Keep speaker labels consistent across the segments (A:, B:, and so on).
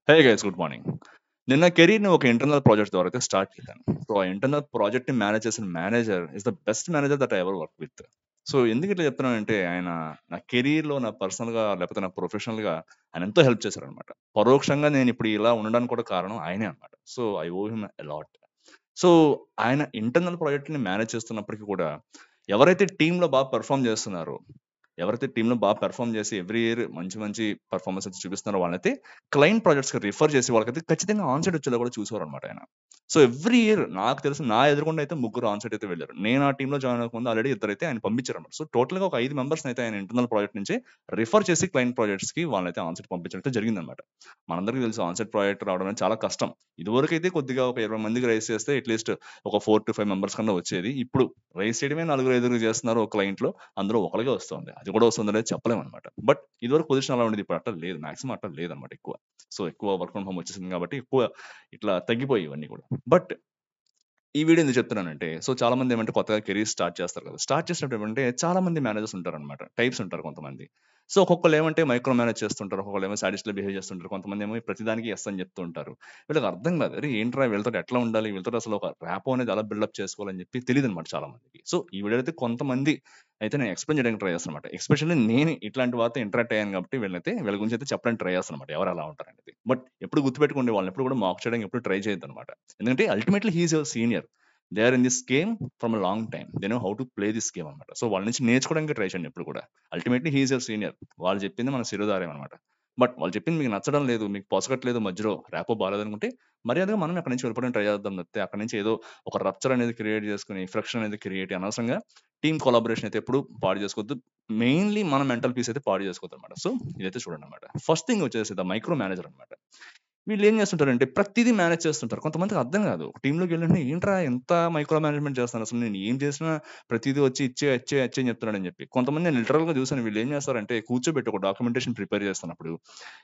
A: Hey guys, good morning. నేను నా కెరీర్‌ని ఒక ఇంటర్నల్ ప్రాజెక్ట్ ద్వారా అయితే స్టార్ట్ చేశాను. సో, ఆ ఇంటర్నల్ ప్రాజెక్ట్‌ని మేనేజ్ చేసిన manager is the best manager that I ever work with. So, ఎందుకు ఇట్లా చెప్తున్నానంటే, ఆయన నా కెరీర్‌లో, నా పర్సనల్‌గా లేకపోతే నా ప్రొఫెషనల్‌గా ఆయన ఎంతో హెల్ప్ చేశారనమాట. పరోక్షంగా నేను ఇప్పుడు ఇలా ఉండడానికి కూడా కారణం ఆయనే అనమాట. So, I owe him a lot. So, ఆయన ఇంటర్నల్ ప్రాజెక్ట్‌ని మేనేజ్ చేస్తున్నప్పటికి కూడా, ఎవరైతే టీమ్‌లో బాగా పెర్ఫార్మ్ చేస్తున్నారో, ఎవరైతే టీమ్‌లో బాగా పెర్ఫార్మ్ చేసి ఎవ్రీ ఇయర్ మంచి మంచి పెర్ఫార్మన్స్ అయితే చూపిస్తున్నారో వాళ్ళనైతే క్లయింట్ ప్రాజెక్ట్స్‌కి రిఫర్ చేసి వాళ్ళకైతే ఖచ్చితంగా ఆన్ సైట్ వచ్చేలా కూడా చూసేవారనమాట ఆయన. సో, ఎవ్రీ ఇయర్ నాకు తెలిసి నా ఎదురుగుండా అయితే ముగ్గురు ఆన్ సైట్ అయితే వెళ్లారు. నేను ఆ టీమ్‌లో జాయిన్ అవ్వకముందు ఆల్రెడీ ఇద్దరైతే ఆయన పంపించారన్నమాట. సో, టోటల్‌గా ఒక 5 మెంబర్స్‌ని అయితే ఆయన ఇంటర్నల్ ప్రాజెక్ట్ నుంచి రిఫర్ చేసి క్లయింట్ ప్రాజెక్ట్స్‌కి వాళ్ళనైతే ఆన్ సైట్ పంపించడం అయితే జరిగిందన్నమాట. మనందరికీ తెలుసు ఆన్ సైట్ ప్రాజెక్ట్ రావడం అనేది చాలా కష్టం. ఇదివరకైతే కొద్దిగా ఒక 20 మందికి రైజ్ చేస్తే అట్‌లీస్ట్ ఒక 4-5 మెంబర్స్ కన్నా వచ్చేది. ఇప్పుడు రైజ్ చేయడమే నలుగురు, ఐదుగురు చేస్తున్నారు ఒక క్లయింట్‌లో. అందులో ఒకళ్ళకే వస్తుంది. అది కూడా వస్తుందో లేదో చెప్పలేమనమాట. బట్ ఇదివరకు పొజిషన్ అలా ఉండేది. ఇప్పుడు అట్లా లేదు. మాక్సిమం అట్లా లేదనమాట ఎక్కువ. సో, ఎక్కువ వర్క్ ఫ్రమ్ హోమ్ వచ్చేసింది కాబట్టి ఎక్కువ ఇట్లా తగ్గిపోయాయి ఇవన్నీ కూడా. బట్ ఈ వీడియో ఎందుకు చెప్తున్నానంటే, సో, చాలా మంది ఏమంటే కొత్తగా కెరీర్ స్టార్ట్ చేస్తారు కదా! స్టార్ట్ చేసినప్పుడు ఏమంటే చాలా మంది మేనేజర్స్ ఉంటారనమాట. టైప్స్ ఉంటారు కొంతమంది. సో, ఒక్కొక్కళ్ళు ఏమంటే మైక్రో మేనేజ్ చేస్తుంటారు. ఒక్కొక్కళ్ళేమో సాడిస్ట్‌లా బిహేవ్ చేస్తుంటారు. కొంతమందేమో ప్రతిదానికి యెస్ అని చెప్తూ ఉంటారు. వీళ్ళకి అర్థం కాదు. అరే ఏంట్రా వీళ్ళతోటి ఎట్లా ఉండాలి? వీళ్ళతోటి అసలు ఒక ర్యాపో అనేది ఎలా బిల్డప్ చేసుకోవాలని చెప్పి తెలీదనమాట చాలా మందికి. సో, ఈ వీడియోలో అయితే కొంతమంది అయితే నేను ఎక్స్‌ప్లెయిన్ చేయడానికి ట్రై చేస్తానన్నమాట. ఎస్పెషల్లీ నేను ఇట్లాంటి వారితో ఇంటరాక్ట్ అయ్యాను కాబట్టి వీళ్ళ గురించి అయితే చెప్పడానికి ట్రై చేస్తానన్నమాట. ఎవరు ఎలా ఉంటారనేది. బట్ ఎప్పుడు గుర్తుపెట్టుకోండి, వాళ్ళని ఎప్పుడు కూడా మాక్ చేయడానికి ఎప్పుడు ట్రై చేయొద్దనమాట. ఎందుకంటే ultimately he is your senior. They are in this game from a long time. They know how to play this game అనమాట. సో, వాళ్ళ నుంచి నేర్చుకోవడానికి ట్రై చేయండి ఎప్పుడు కూడా. Ultimately he is your senior. వాళ్ళు చెప్పింది మన శిరోధార్యం అనమాట. బట్ వాళ్ళు చెప్పింది మీకు నచ్చడం లేదు, మీకు పొసగట్లేదు, మధ్యలో ర్యాపో బాలేదనుకుంటే మర్యాదగా మనం అక్కడి నుంచి వెళ్ళిపోవడానికి ట్రై చేద్దాం తప్పితే, అక్కడి నుంచి ఏదో ఒక రప్చర్ అనేది క్రియేట్ చేసుకొని, ఫ్రిక్షన్ అనేది క్రియేట్ అనవసరంగా టీమ్ కొలాబరేషన్ అయితే ఎప్పుడు పాడు చేసుకోవద్దు. మెయిన్‌లీ మన మెంటల్ పీస్ అయితే పాడు చేసుకోవద్దనమాట. సో, ఇదైతే చూడండనమాట. ఫస్ట్ థింగ్ వచ్చేసి ద మైక్రో మేనేజర్ అనమాట. వీళ్ళేం చేస్తుంటారంటే ప్రతీదీ మేనేజ్ చేస్తుంటారు. కొంతమందికి అర్థం కాదు. టీమ్‌లోకి వెళ్ళిన వెంటనే ఏంట్రా ఇంత మైక్రో మేనేజ్‌మెంట్ చేస్తున్నాడు. అసలు నేను ఏం చేసినా ప్రతీదీ వచ్చి ఇచ్చేయి, ఇచ్చేయి, ఇచ్చేయి అని చెప్తున్నాడని చెప్పి. కొంతమంది నేను లిటరల్‌గా చూసాను. వీళ్ళేం చేస్తారంటే కూర్చోబెట్టి ఒక డాక్యుమెంటేషన్ ప్రిపేర్ చేస్తున్నప్పుడు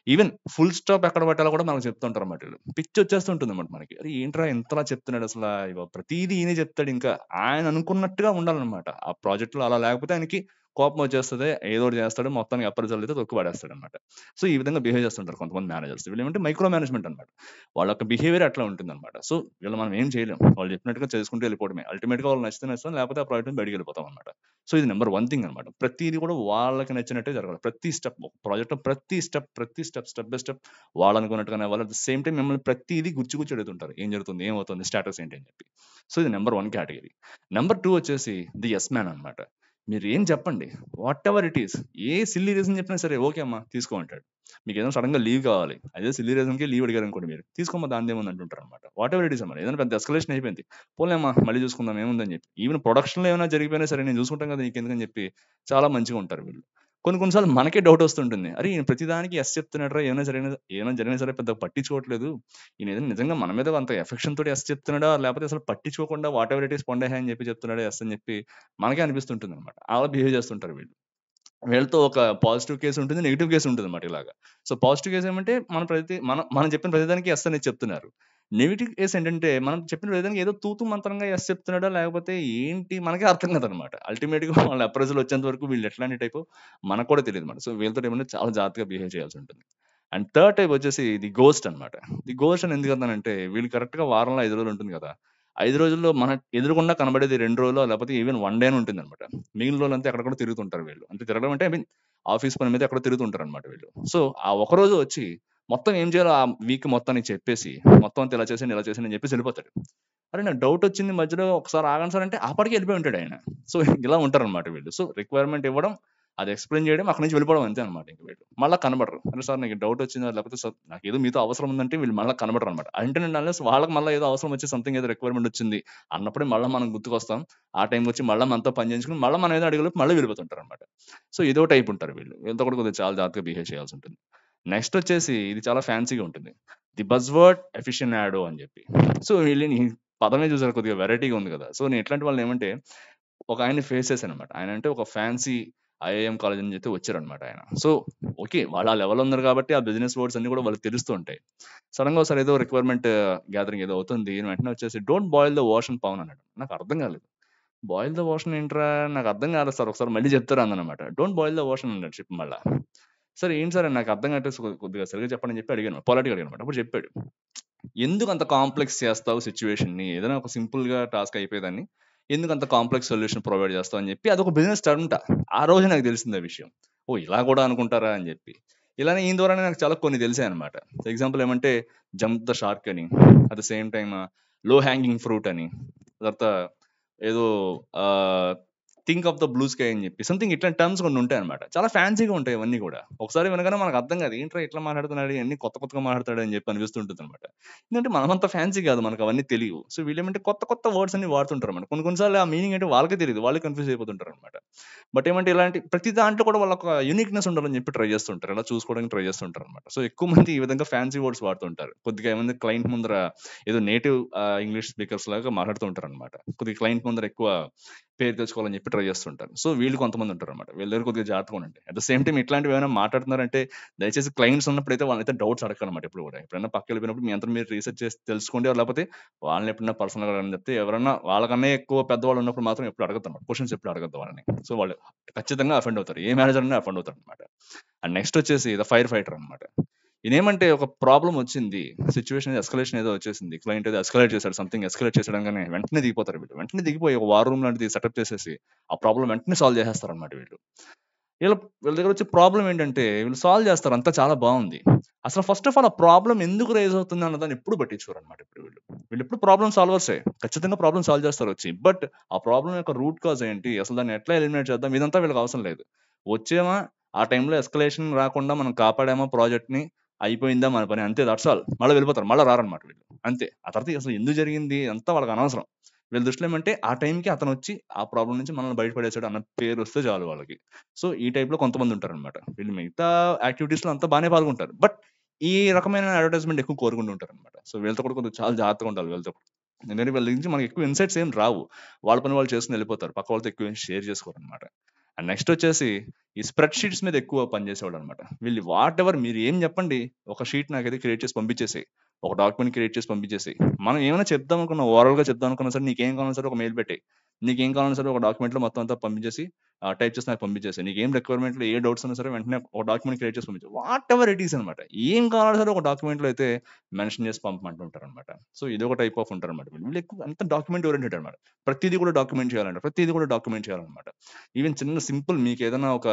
A: ఈవెన్ ఫుల్ స్టాప్ ఎక్కడ పెట్టాలో కూడా మనకు చెప్తుంటారన్నమాట వీళ్ళు. పిచ్చొచ్చేస్తుంటుందన్నమాట మనకి. అరే ఏంట్రా ఇంతలా చెప్తున్నాడు అసల, ప్రతీదీ ఈయనే చెప్తాడింకా. ఆయన అనుకున్నట్టుగా ఉండాలన్నమాట. ఆ ప్రాజెక్ట్‌లో అలా లేకపోతే ఆయనకి కోపం వచ్చేస్తది. ఏదో ఒకటి చేస్తాడు. మొత్తానికి అప్రైజల్ అయితే తొక్కి పడేస్తాడన్నమాట. సో, ఈ విధంగా బిహేవ్ చేస్తుంటారు కొంతమంది మేనేజర్స్. వీళ్ళేమంటే మైక్రో మేనేజ్‌మెంట్ అన్నమాట. వాళ్ళ యొక్క బిహేవియర్ అట్లా ఉంటుందన్నమాట. సో, వీళ్ళు మనం ఏం చేయలేం. వాళ్ళు చెప్పినట్టుగా చేసుకుంటూ వెళ్ళిపోవడమే. అల్టిమేట్‌గా వాళ్ళు నచ్చితే నచ్చుతాం. లేకపోతే ఆ ప్రాజెక్ట్ నుంచి బయటికెళ్ళిపోతాం అన్నమాట. సో, ఇది నంబర్ 1 థింగ్ అన్నమాట. ప్రతీది కూడా వాళ్ళకి నచ్చినట్టే జరగాలి. ప్రతి స్టెప్ ప్రాజెక్ట్‌లో ప్రతి స్టెప్, స్టెప్ బై స్టెప్ వాళ్ళనుకున్నట్టుగానే అవ్వాలి. అట్ ద సేమ్ టైమ్ మిమ్మల్ని ప్రతీది గుచ్చి గుచ్చి అడుగుతుంటారు. ఏం జరుగుతుంది? ఏమవుతుంది? స్టేటస్ ఏంటి? అని చెప్పి. సో, ఇది నంబర్ 1 కేటగరీ. నంబర్ 2 వచ్చేసి ది యెస్ మ్యాన్ అన్నమాట. మీరేం చెప్పండి. Whatever it is. A silly reason చెప్పినా సరే ఓకే అమ్మా తీసుకో అంటాడు. మీకేదైనా సడెన్‌గా లీవ్ కావాలి. అదే సిల్లీ రీజన్‌కి లీవ్ అడిగారనుకోండి మీరు. తీసుకోమ్మా దానిదేముంది అంటుంటారనమాట. వాటెవర్ ఇట్ ఈస్ అన్నమాట. ఏదైనా పెద్ద ఎస్కలేషన్ అయిపోయింది. పోన్లేమ్మా మళ్ళీ చూసుకుందాం ఏముందని చెప్పి. ఈవెన్ ప్రొడక్షన్‌లో ఏమైనా జరిగిపోయినా సరే నేను చూసుకుంటాను కదా! నీకెందుకని చెప్పి చాలా మంచిగా ఉంటారు వీళ్ళు. కొన్ని కొన్ని సార్లు మనకే డౌట్ వస్తుంటుంది. అరే! ఈయన ప్రతిదానికి యెస్ చెప్తున్నాడురా ఏమైనా జరిగినా సరే పెద్దగా పట్టించుకోవట్లేదు. ఈయన ఏదైనా నిజంగా మన మీద అంత ఎఫెక్షన్ తోటి యెస్ చెప్తున్నాడా? లేకపోతే అసలు పట్టించుకోకుండా వాటెవర్ ఇట్ ఈస్ పొండేహే అని చెప్పి చెప్తున్నాడా యెస్ అని చెప్పి మనకే అనిపిస్తుంటుందనమాట. అలా బిహేవ్ చేస్తుంటారు వీళ్ళు. వీళ్ళతో ఒక పాజిటివ్ కేస్ ఉంటుంది. నెగెటివ్ కేస్ ఉంటదన్నమాట ఇలాగా. సో, పాజిటివ్ కేస్ ఏమంటే మనం మనం చెప్పిన ప్రతిదానికి యెస్ అనేది చెప్తున్నారు. నెగెటివ్ కేస్ ఏంటంటే మనం చెప్పిన ప్రతిదానికి ఏదో తూతూ మంత్రంగా యెస్ చెప్తున్నాడా? లేకపోతే ఏంటి మనకే అర్థం కాదనమాట. అల్టిమేట్‌గా వాళ్ళ అప్రైజల్ వచ్చేంత వరకు వీళ్ళు ఎట్లాంటి టైపో మనకు కూడా తెలీదన్నమాట. సో, వీళ్ళతోటి ఏమంటే చాలా జాగ్రత్తగా బిహేవ్ చేయాల్సి ఉంటుంది. అండ్ థర్డ్ టైప్ వచ్చేసి ది గోస్ట్ అన్నమాట. ది గోస్ట్ అని ఎందుకన్నానంటే వీళ్ళు కరెక్ట్‌గా వారంలో 5 రోజులు ఉంటుంది కదా! 5 రోజుల్లో మన ఎదురుగుండా కనబడేది 2 రోజులో లేకపోతే ఈవెన్ 1 డే అని ఉంటుందన్నమాట. మిగిలిన రోజులంతా ఎక్కడెక్కడ తిరుగుతుంటారు వీళ్ళు. అంటే తిరగడం అంటే ఐ మీన్ ఆఫీస్ పని మీద ఎక్కడో తిరుగుతుంటారన్నమాట వీళ్ళు. సో, ఆ ఒకరోజు వచ్చి మొత్తం ఏం చేయాలో ఆ వీక్ మొత్తానికి చెప్పేసి, మొత్తం అంతా ఇలా చేశాను, ఇలా చేశాను అని చెప్పేసి ఎళ్ళిపోతాడు. అరే! నాకు డౌటొచ్చింది మధ్యలో ఒకసారి ఆగండి సార్ అంటే, ఆ పాటికి ఎళ్ళిపోయి ఉంటాడాయన. సో, ఇలా ఉంటారనమాట వీళ్ళు. సో, రిక్వైర్మెంట్ ఇవ్వడం, అది ఎక్స్‌ప్లెయిన్ చేయడం, అక్కడి నుంచి వెళ్ళిపోవడం అంతే అనమాట ఇంక వీళ్ళు. మళ్ళా కనపడరు. అరే సార్ నాకు డౌటొచ్చిందా లేకపోతే సార్ నాకేదో మీతో అవసరం ఉందంటే వీళ్ళు మళ్ళా కనపడరనమాట. అంటేనండి అన్లెస్ వాళ్ళకి మళ్ళా ఏదో అవసరం వచ్చి సంథింగ్ ఏదో రిక్వైర్మెంట్ వచ్చింది అన్నప్పుడే మళ్ళా మనం గుర్తుకొస్తాం. ఆ టైంకొచ్చి మళ్ళా మనతో పని చేయించుకొని, మళ్ళా మనం ఏదో అడిగేలోపు మళ్ళీ వెళ్ళిపోతుంటారనమాట. సో, ఇదో టైప్ ఉంటారు వీళ్ళు. వీళ్ళతో కూడా కొద్దిగా చాలా జాగ్రత్తగా బిహేవ్ చేయాల్సుంటుంది. నెక్స్ట్ వచ్చేసి ఇది చాలా ఫ్యాన్సీగా ఉంటుంది. ది బజ్‌వర్డ్ ఎఫిషియనాడో అని చెప్పి. సో, వీళ్ళని పదమే చూసారు కొద్దిగా వెరైటీగా ఉంది కదా! సో, నేను ఇట్లాంటి వాళ్ళనేమంటే ఒక ఆయన్ని ఫేస్ చేశాననమాట. ఆయనంటే ఒక ఫ్యాన్సీ ఐఐఎం కాలేజ్ నుంచి అయితే వచ్చారనమాట ఆయన. So, okay. వాళ్ళు ఆ లెవెల్‌లో ఉన్నారు కాబట్టి ఆ బిజినెస్ వర్డ్స్ అన్నీ కూడా వాళ్ళకి తెలుస్తూ ఉంటాయి. సడెన్‌గా ఒకసారి ఏదో రిక్వైర్మెంట్ గ్యాదరింగ్ ఏదో అవుతుంది. ఈయన వెంటనే వచ్చేసి don't boil the ocean Pawan అన్నాడు. నాకు అర్థం కాలేదు. బాయిల్ ద ఓషన్ ఏంట్రా? నాకు అర్థం కాలేదు సార్. ఒకసారి మళ్ళీ చెప్తారా అన్నాననమాట. డోంట్ బాయిల్ ద ఓషన్ అన్నాడు చెప్పి మళ్ళా. "సార్ ఏంటి సార్ నాకు అర్థం కావట్లేదు కొద్దిగా సరిగ్గా చెప్పండి" అని చెప్పి అడిగాను. పొలైట్‌గా అడిగానన్నమాట. అప్పుడు చెప్పాడు. "ఎందుకు అంత కాంప్లెక్స్ చేస్తావు సిట్యుయేషన్‌ని? ఏదైనా ఒక సింపుల్‌గా టాస్క్ అయిపోయేదాన్ని ఎందుకు అంత కాంప్లెక్స్ సొల్యూషన్ ప్రొవైడ్ చేస్తావు" అని చెప్పి అదొక బిజినెస్ టర్మ్‌ట. ఆ రోజే నాకు తెలిసింది ఆ విషయం. ఓహ్! ఇలా కూడా అనుకుంటారా అని చెప్పి. ఇలానే ఈయన ద్వారానే నాకు చాలా కొన్ని తెలిసాయన్నమాట. ఎగ్జాంపుల్ ఏమంటే జంప్ ద షార్క్ అని, అట్ ద సేమ్ టైమ్ లో హ్యాంగింగ్ ఫ్రూట్ అని, తర్వాత ఏదో ఆహ్, think of the blue sky అని చెప్పి సంథింగ్ ఇట్లాంటి టర్మ్స్ కొన్ని ఉంటాయన్నమాట. చాలా ఫ్యాన్సీగా ఉంటాయి ఇవన్నీ కూడా. ఒకసారి వినగానే మనకు అర్థం కాదు. ఏంట్రా ఇట్లా మాట్లాడుతున్నాడు, ఇయన్నీ కొత్త కొత్తగా మాట్లాడతాడు అని చెప్పి అనిపిస్తుంటుందన్నమాట. ఎందుకంటే మనమంత ఫ్యాన్సీ కాదు. మనకు అవన్నీ తెలియవు. సో వీళ్ళేమంటే కొత్త కొత్త వర్డ్స్ అన్ని వాడుతుంటారన్నమాట. కొన్ని కొన్ని సార్లు ఆ మీనింగ్ ఏంటో వాళ్ళకే తెలీదు. వాళ్ళే కన్‌ఫ్యూజ్ అయిపోతుంటారన్నమాట. బట్ ఏమంటే ఇలాంటి ప్రతి దాంట్లో కూడా వాళ్ళొక యూనిక్‌నెస్ ఉండాలని చెప్పి ట్రై చేస్తుంటారు. ఇలా చూసుకోవడానికి ట్రై చేస్తుంటారన్నమాట. సో ఎక్కువ మంది ఈ విధంగా ఫ్యాన్సీ వర్డ్స్ వాడుతుంటారు. కొద్దిగా ఏమంది క్లయింట్ ముందర ఏదో నేటివ్ ఇంగ్లీష్ స్పీకర్స్ లాగా మాట్లాడుతూ ఉంటారన్నమాట. కొద్దిగా క్లయింట్ ముందర ఎక్కువ పేరు తెచ్చుకోవాలని చెప్పి ట్రై చేస్తుంటారు. సో వీళ్ళు కొంతమంది ఉంటారన్నమాట. వీళ్ళ దగ్గర కొద్దిగా జాగ్రత్తగా ఉండండి. అట్ ద సేమ్ టైమ్ ఇట్లాంటివి ఏమైనా మాట్లాడుతున్నారంటే దయచేసి క్లయింట్స్ ఉన్నప్పుడైతే వాళ్ళనైతే డౌట్స్ అడగనమాట ఎప్పుడు కూడా. ఎప్పుడైనా పక్కకెళ్ళిపోయినప్పుడు మీ అంతట మీరు రీసెర్చ్ చేసి తెలుసుకోండి. లేకపోతే వాళ్ళని ఎప్పుడైనా పర్సనల్‌గా అడగండి తప్పితే ఎవరన్నా వాళ్ళకన్నా ఎక్కువ పెద్దవాళ్ళు ఉన్నప్పుడు మాత్రం ఎప్పుడు అడగద్దన్నమాట. క్వెషన్స్ ఎప్పుడు అడగద్దు వాళ్ళని. సో వాళ్ళు ఖచ్చితంగా అఫెండ్ అవుతారు. ఏ మేనేజర్ అన్నా అఫెండ్ అవుతారన్నమాట. అండ్ నెక్స్ట్ వచ్చేసి ద ఫైర్ ఫైటర్ అన్నమాట. ఈయనేమంటే ఒక ప్రాబ్లమ్ వచ్చింది. సిట్యుయేషన్ ఎస్కలేషన్ ఏదో వచ్చేసింది. క్లయింట్ ఏదో ఎస్కలేట్ చేసాడు. సంథింగ్ ఎస్కలేట్ చేసాడంగానే వెంటనే దిగిపోతారు వీళ్ళు. వెంటనే దిగిపోయి ఒక వార్ రూమ్ లాంటిది సెటప్ చేసేసి ఆ ప్రాబ్లమ్ వెంటనే సాల్వ్ చేసేస్తారన్నమాట వీళ్ళు. వీళ్ళ వీళ్ళ దగ్గర వచ్చే ప్రాబ్లమ్ ఏంటంటే వీళ్ళు సాల్వ్ చేస్తారు. అంతా చాలా బావుంది. అసలు ఫస్ట్ ఆఫ్ ఆల్ ఆ ప్రాబ్లమ్ ఎందుకు రైజ్ అవుతుంది అన్న దాన్ని ఎప్పుడు పట్టించుకోరన్నమాట ఇప్పుడు వీళ్ళు. వీళ్ళెప్పుడు ప్రాబ్లమ్ సాల్వర్సే. ఖచ్చితంగా ప్రాబ్లమ్ సాల్వ్ చేస్తారు వచ్చి. బట్ ఆ ప్రాబ్లమ్ యొక్క రూట్ కాజ్ ఏంటి? అసలు దాన్ని ఎట్లా ఎలిమినేట్ చేద్దాం? ఇదంతా వీళ్ళకి అవసరం లేదు. వచ్చామా, ఆ టైంలో ఎస్కలేషన్ రాకుండా మనం కాపాడామా ప్రాజెక్ట్‌ని, అయిపోయిందా మన పని అంతే దట్స్ ఆల్. మళ్ళా వెళ్ళిపోతారు. మళ్ళా రారన్నమాట వీళ్ళు. అంతే. ఆ తర్వాత అసలు ఎందుకు జరిగింది అంతా వాళ్ళకి అనవసరం. వీళ్ళ దృష్టిలో ఏమంటే ఆ టైంకి అతనొచ్చి ఆ ప్రాబ్లమ్ నుంచి మనల్ని బయట పడేసాడు అన్న పేరొస్తే చాలు వాళ్ళకి. సో, ఈ టైప్‌లో కొంతమంది ఉంటారనమాట. వీళ్ళు మిగతా యాక్టివిటీస్‌లో అంతా బానే పాల్గొంటారు. బట్ ఈ రకమైన అడ్వర్టైజ్‌మెంట్ ఎక్కువ కోరుకుంటూ ఉంటారనమాట. సో, వీళ్ళతో కూడా కొంచెం చాలా జాగ్రత్తగా ఉండాలి వీళ్ళతో. ఎందుకంటే వీళ్ళ నుంచి మనకి ఎక్కువ ఇన్‌సైట్స్ ఏం రావు. వాళ్ళ పని వాళ్ళు చేసుకొని వెళ్ళిపోతారు. పక్క వాళ్ళతో ఎక్కువ ఏం షేర్ చేసుకోరనమాట. అండ్ నెక్స్ట్ వచ్చేసి ఈ స్ప్రెడ్ షీట్స్ మీద ఎక్కువ పని చేసేవాళ్ళనమాట. వీళ్ళు వాటెవర్ మీరు ఏం చెప్పండి, ఒక షీట్ నాకైతే క్రియేట్ చేసి పంపించేసేయి. ఒక డాక్యుమెంట్ క్రియేట్ చేసి పంపించేసేయి. మనం ఏమైనా చెప్దాం అనుకున్న ఓరల్‌గా చెప్దాం అనుకున్నా సరే నీకేం కావాలన్నా సరే ఒక మెయిల్ పెట్టేయి. నీకేం కావాలన్నా సరే ఒక డాక్యుమెంట్‌లో మొత్తం అంతా పంపించేసి టైప్ చేసి నాకు పంపించేసేయి. నీకేం రిక్వైర్మెంట్‌లో ఏ డౌట్స్ ఉన్నా సరే వెంటనే ఒక డాక్యుమెంట్ క్రియేట్ చేసి పంపించు. వాటెవర్ ఇట్ ఈస్ అనమాట. ఏం కావాలన్నా సరే ఒక డాక్యుమెంట్‌లో అయితే మెన్షన్ చేసి పంపమంటూ ఉంటారనమాట. సో, ఇదొక టైప్ ఆఫ్ ఉంటారనమాట. వీళ్ళు ఎక్కువ అంతా డాక్యుమెంట్ ఓరియెంటెడ్ అనమాట. ప్రతీది కూడా డాక్యుమెంట్ చేయాలంట. ప్రతీది కూడా డాక్యుమెంట్ చేయాలనమాట. ఈవెన్ చిన్న సింపుల్ మీకేదైనా ఒక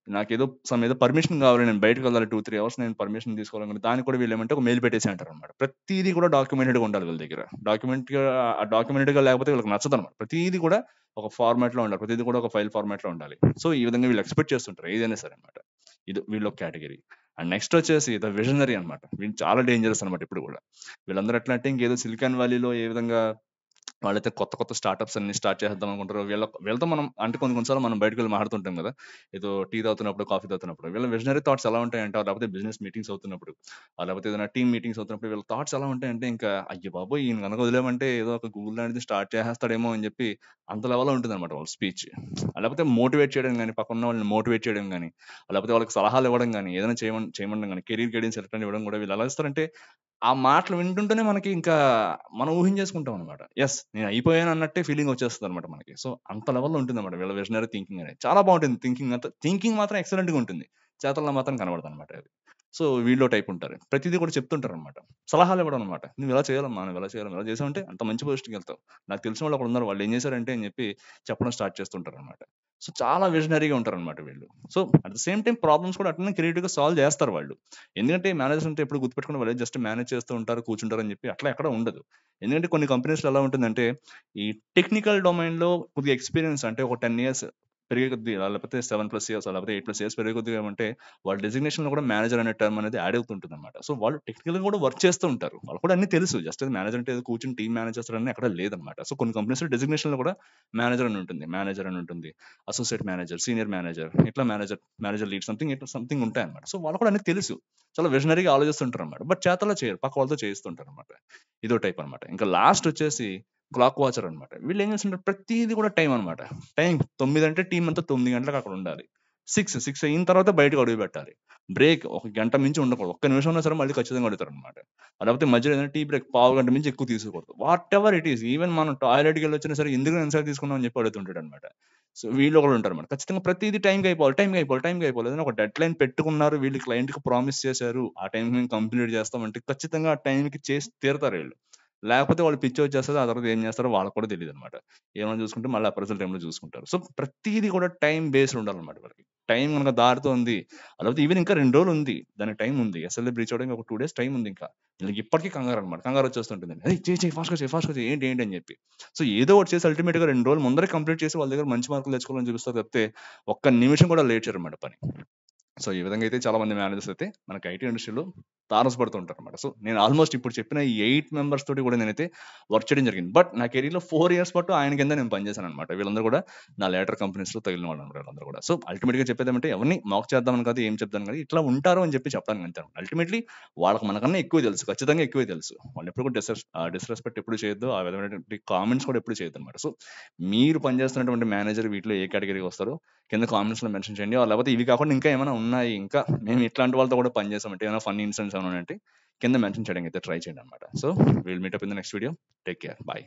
A: నాకేదో ఏదో పర్మిషన్ కావాలి. నేను బయటికెళ్ళాలి 2, 3 అవర్స్ నేను పర్మిషన్ తీసుకోవాలనుకుంటే దానికి కూడా వీళ్ళేమంటే ఒక మెయిల్ పెట్టేసేయి అంటారనమాట. ప్రతీది కూడా డాక్యుమెంటెడ్‌గా ఉండాలి వీళ్ళ దగ్గర. డాక్యుమెంటెడ్‌గా లేకపోతే వీళ్ళకి నచ్చదనమాట. ప్రతీది కూడా ఒక ఫార్మాట్‌లో ఉండాలి. ప్రతీది కూడా ఒక ఫైల్ ఫార్మాట్‌లో ఉండాలి. సో, ఈ విధంగా వీళ్ళు ఎక్స్‌పెక్ట్ చేస్తుంటారు ఏదైనా సరే అనమాట. ఇది వీళ్ళొక కేటగరీ. అండ్ నెక్స్ట్ వచ్చేసి ద విజనరీ అనమాట. వీళ్ళు చాలా డేంజరస్ అనమాట ఇప్పుడు కూడా. వీళ్ళందరూ ఎట్లా అంటే ఇంకేదో సిలికాన్ వ్యాలీలో ఏ విధంగా వాళ్ళైతే కొత్త కొత్త స్టార్టప్స్ అన్ని స్టార్ట్ చేద్దాం అనుకుంటారు. వీళ్ళతో మనం అంటే కొన్ని కొన్ని సార్లు మనం బయటకెళ్ళి మాట్లాడుతుంటాం కదా! ఏదో టీ తాగుతున్నప్పుడు, కాఫీ తాగుతున్నప్పుడు. వీళ్ళ విజనరీ థాట్స్ ఎలా ఉంటాయంటే లేకపోతే బిజినెస్ మీటింగ్స్ అవుతున్నప్పుడు, లేకపోతే ఏదైనా టీమ్ మీటింగ్స్ అవుతున్నప్పుడు వీళ్ళ థాట్స్ ఎలా ఉంటాయంటే ఇంకా అయ్య బాబోయ్! ఈయన గనక వదిలామంటే ఏదో ఒక గూగుల్ లాంటిది స్టార్ట్ చేసేస్తాడేమో అని చెప్పి అంత లెవెల్‌లో ఉంటుందన్నమాట వాళ్ళ స్పీచ్. లేకపోతే మోటివేట్ చేయడం గాని, పక్కనున్న వాళ్ళని మోటివేట్ చేయడం గాని, లేకపోతే వాళ్ళకి సలహాలు ఇవ్వడం గాని, ఏదైనా చేయమనడం గాని, కెరీర్ గైడెన్స్ ఎట్లాంటివి ఇవ్వడం కూడా వీళ్ళు ఎలా ఇస్తారంటే ఆ మాటలు వింటుంటేనే మనకి ఇంకా మనం ఊహించేసుకుంటాం అనమాట. యెస్. నేను అయిపోయాను అన్నట్టే ఫీలింగ్ వచ్చేస్తదనమాట మనకి. సో, అంత లెవెల్‌లో ఉంటుందన్నమాట వీళ్ళ విజనరీ థింకింగ్ అనేది. చాలా బావుంటుంది థింకింగ్ అంతా. థింకింగ్ మాత్రం ఎక్సలెంట్‌గా ఉంటుంది. చేతల్లో మాత్రం కనబడదనమాట అది. సో, వీళ్ళో టైప్ ఉంటారు. ప్రతీది కూడా చెప్తుంటారనమాట. సలహాలు ఇవ్వడం అనమాట. "నువ్వు ఇలా చేయాలమ్మా, నువ్వు ఇలా చేయాలి. ఇలా చేసావంటే అంత మంచి పొజిషన్‌కెళ్తావు. నాకు తెలిసిన వాళ్ళు ఒకడున్నారు. వాళ్ళు ఏం చేశారంటే" అని చెప్పి చెప్పడం స్టార్ట్ చేస్తుంటారనమాట. సో, చాలా విజనరీగా ఉంటారనమాట వీళ్ళు. So, at the same time problems కూడా అట్లనే క్రియేటివ్‌గా సాల్వ్ చేస్తారు వాళ్ళు. ఎందుకంటే మేనేజర్స్ అంటే ఎప్పుడు గుర్తుపెట్టుకుని వాళ్ళు జస్ట్ మేనేజ్ చేస్తూ ఉంటారు, కూర్చుంటారు అని చెప్పి అట్లా ఎక్కడ ఉండదు. ఎందుకంటే కొన్ని కంపెనీస్‌లో ఎలా ఉంటుందంటే, ఈ టెక్నికల్ డొమైన్‌లో కొద్దిగా ఎక్స్‌పీరియన్స్ అంటే ఒక 10 ఇయర్స్ పెరిగే కొద్దీ లేకపోతే 7+ ఇయర్స్ లేకపోతే 8+ ఇయర్స్ పెరిగే కొద్దిగా ఏమంటే వాళ్ళ డెసిగ్నేషన్‌లో కూడా మేనేజర్ అనే టర్మ్ అనేది యాడ్ అవుతుంటుందన్నమాట. సో, వాళ్ళు టెక్నికల్‌గా కూడా వర్క్ చేస్తూ ఉంటారు. వాళ్ళకి కూడా అన్నీ తెలుసు. జస్ట్ మేనేజర్ అంటే ఏదో కూర్చొని టీమ్ మేనేజ్ చేస్తాడని ఎక్కడ లేదన్నమాట. సో, కొన్ని కంపెనీస్‌లో డెసిగ్నేషన్‌లో కూడా మేనేజర్ అని ఉంటుంది. మేనేజర్ అని ఉంటుంది. అసోసియేట్ మేనేజర్, సీనియర్ మేనేజర్ ఇట్లా మేనేజర్ లీడ్ సంథింగ్ ఇట్లా సంథింగ్ ఉంటాయన్నమాట. సో, వాళ్ళకి కూడా అన్నీ తెలుసు. చాలా విజనరీగా ఆలోచిస్తుంటారన్నమాట. బట్ చేతల్లో చేయరు. పక్క వాళ్ళతో చేయిస్తుంటారన్నమాట. ఇదో టైప్ అన్నమాట. ఇంకా లాస్ట్ వచ్చేసి క్లాక్ వాచర్ అన్నమాట. వీళ్ళేం చేస్తుంటారు ప్రతీది కూడా టైం అన్నమాట. టైం 9 అంటే టీమ్ అంతా 9 గంటలకు అక్కడ ఉండాలి. 6 అయిన తర్వాత బయటకు అడుగు పెట్టాలి. బ్రేక్ ఒక గంట మించి ఉండకూడదు. ఒక్క నిమిషం ఉన్నా సరే మళ్ళీ ఖచ్చితంగా అడుగుతారనమాట. లేకపోతే మధ్యలో ఏదైనా టీ బ్రేక్ పావు గంట మించి ఎక్కువ తీసుకోకూడదు. What ever it is. Even మనం టాయిలెట్‌కి వెళ్ళొచ్చినా సరే ఎందుకు ఎంతసేపు తీసుకున్నావు అని చెప్పి అడుగుతుంటాడనమాట. సో వీళ్ళు ఒకళ్ళు ఉంటారన్నమాట. ఖచ్చితంగా ప్రతిదీ టైంకి అయిపోవాలి, టైంకి అయిపోవాలి, టైంకి అయిపోవాలి. ఏదైనా ఒక డెడ్ లైన్ పెట్టుకున్నారు, వీళ్ళు క్లయింట్‌కి ప్రామిస్ చేశారు. ఆ టైంకి మేము కంప్లీట్ చేస్తామంటే ఖచ్చితంగా ఆ టైంకి చేసి తీరుతారు వీళ్ళు. లేకపోతే వాళ్ళు పిచ్చొచ్చేస్తది. ఆ తర్వాత ఏం చేస్తారో వాళ్ళకి కూడా తెలీదనమాట. ఏమైనా చూసుకుంటే మళ్ళీ అప్రైజల్ టైమ్‌లో చూసుకుంటారు. సో ప్రతీది కూడా టైమ్ బేస్డ్ ఉండాలన్నమాట వాళ్ళకి. టైం గనక దాటుతోంది, లేకపోతే ఈవెన్ ఇంకా 2 రోజులు ఉంది. దానికి టైం ఉంది. ఎస్ఎల్ఏ బ్రీచ్ అవ్వడానికి ఒక 2 డేస్ టైం ఉంది ఇంకా. వీళ్ళకి ఇప్పటికి కంగారనమాట. కంగారు వచ్చేస్తుంటుంది. "ఏయ్! చెయి చెయి ఫాస్ట్‌గా చెయి, ఫాస్ట్‌గా చెయి." ఏంటి ఏంటి అని చెప్పి. సో ఏదో ఒకటి చేసి అల్టిమేట్‌గా 2 రోజులు ముందరే కంప్లీట్ చేసి వాళ్ళ దగ్గర మంచి మార్కులు తెచ్చుకోవాలని చూపిస్తారు తప్పితే, ఒక్క నిమిషం కూడా లేట్ చేయరన్నమాట పని. సో ఈ విధంగా అయితే చాలా మంది మేనేజర్స్ అయితే మనకి ఐటీ ఇండస్ట్రీలో తారసపడుతూ ఉంటారన్నమాట. సో నేను ఆల్మోస్ట్ ఇప్పుడు చెప్పిన ఈ 8 మెంబర్స్ తోటి కూడా నేనైతే వర్క్ చేయడం జరిగింది. బట్ నా కెరీర్‌లో 4 ఇయర్స్ పాటు ఆయన కింద నేను పనిచేశానన్నమాట. వీళ్ళందరూ కూడా నా లేటర్ కంపెనీస్‌లో తగిలిన వాళ్ళన్నమాట వీళ్ళందరూ కూడా. సో అల్టిమేట్‌గా చెప్పేదేమంటే ఎవరిని మాక్ చేద్దామని కాదు, ఏం చెప్దామని కాదు. ఇట్లా ఉంటారు అని చెప్పి చెప్పడానికి అంతే. అల్టిమేట్‌లీ వాళ్ళకి మనకన్నా ఎక్కువే తెలుసు. ఖచ్చితంగా ఎక్కువే తెలుసు. వాళ్ళు ఎప్పుడు కూడా డిస్‌రెస్పెక్ట్ ఎప్పుడు చేయొద్దు. ఆ విధమైనటువంటి కామెంట్స్ కూడా ఎప్పుడు చేయొద్దన్నమాట. సో మీరు పనిచేస్తున్నటువంటి మేనేజర్ వీటిలో ఏ కేటగిరీకి వస్తారో కింద కామెంట్స్‌లో మెన్షన్ చేయండి. లేకపోతే ఇవి కాకుండా ఇంకా ఏమైనా ఉన్నాయి, ఇంకా మేము ఇట్లాంటి వాళ్ళతో కూడా పనిచేసామంటే ఏమైనా ఫన్నీ ఇన్సిడెంట్స్ ఏమైనా ఉంటే కింద మెన్షన్ చేయడానికి అయితే ట్రై చేయండి అన్నమాట. So will meet up in the next video. Take care. By.